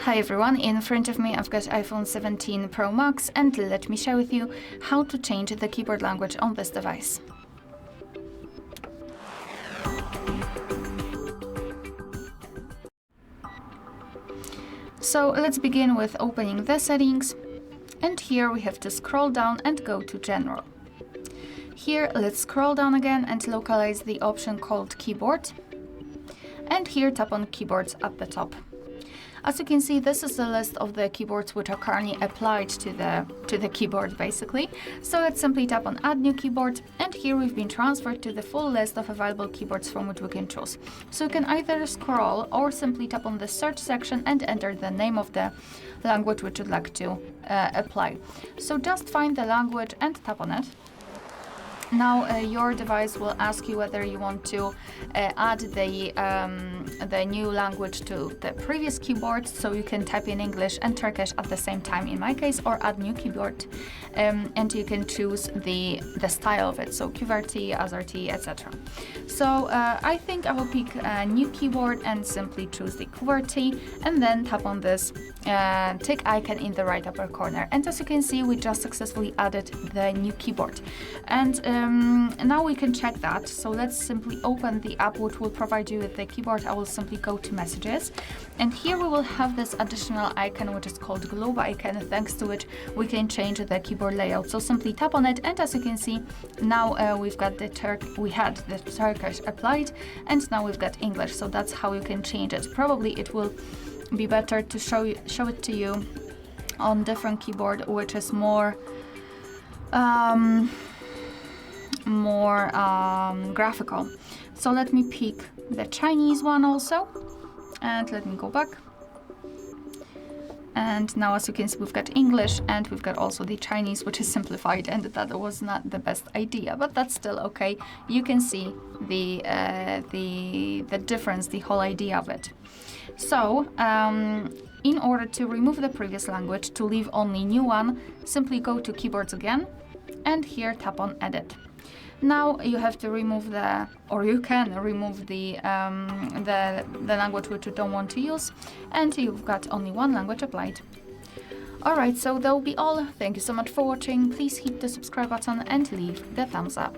Hi everyone, in front of me I've got iPhone 17 Pro Max and let me share with you how to change the keyboard language on this device. So let's begin with opening the settings, and here we have to scroll down and go to General. Here let's scroll down again and localize the option called Keyboard, and here tap on Keyboards at the top. As you can see, this is the list of the keyboards which are currently applied to the keyboard basically. So let's simply tap on Add New Keyboard, and here we've been transferred to the full list of available keyboards from which we can choose. So you can either scroll or simply tap on the search section and enter the name of the language which you'd like to apply. So just find the language and tap on it. Now your device will ask you whether you want to add the new language to the previous keyboard, so you can type in English and Turkish at the same time in my case, or add new keyboard, and you can choose the style of it, so QWERTY, AZERTY, etc. So I think I will pick a new keyboard and simply choose the QWERTY, and then tap on this tick icon in the right upper corner, and as you can see, we just successfully added the new keyboard. And now we can check that. So let's simply open the app which will provide you with the keyboard. I will simply go to Messages, and here we will have this additional icon which is called Globe icon, thanks to which we can change the keyboard layout. So simply tap on it, and as you can see, now we've got the Turkish applied, and now we've got English. So that's how you can change it. Probably it will be better to show it to you on different keyboard which is more graphical. So let me pick the Chinese one also, and let me go back. And now, as you can see, we've got English and we've got also the Chinese, which is simplified, and that was not the best idea, but that's still okay. You can see the difference, the whole idea of it. So in order to remove the previous language, to leave only new one, simply go to Keyboards again, and here tap on Edit. Now you have to remove you can remove the language which you don't want to use, and you've got only one language applied. Alright, so that will be all. Thank you so much for watching. Please hit the subscribe button and leave the thumbs up.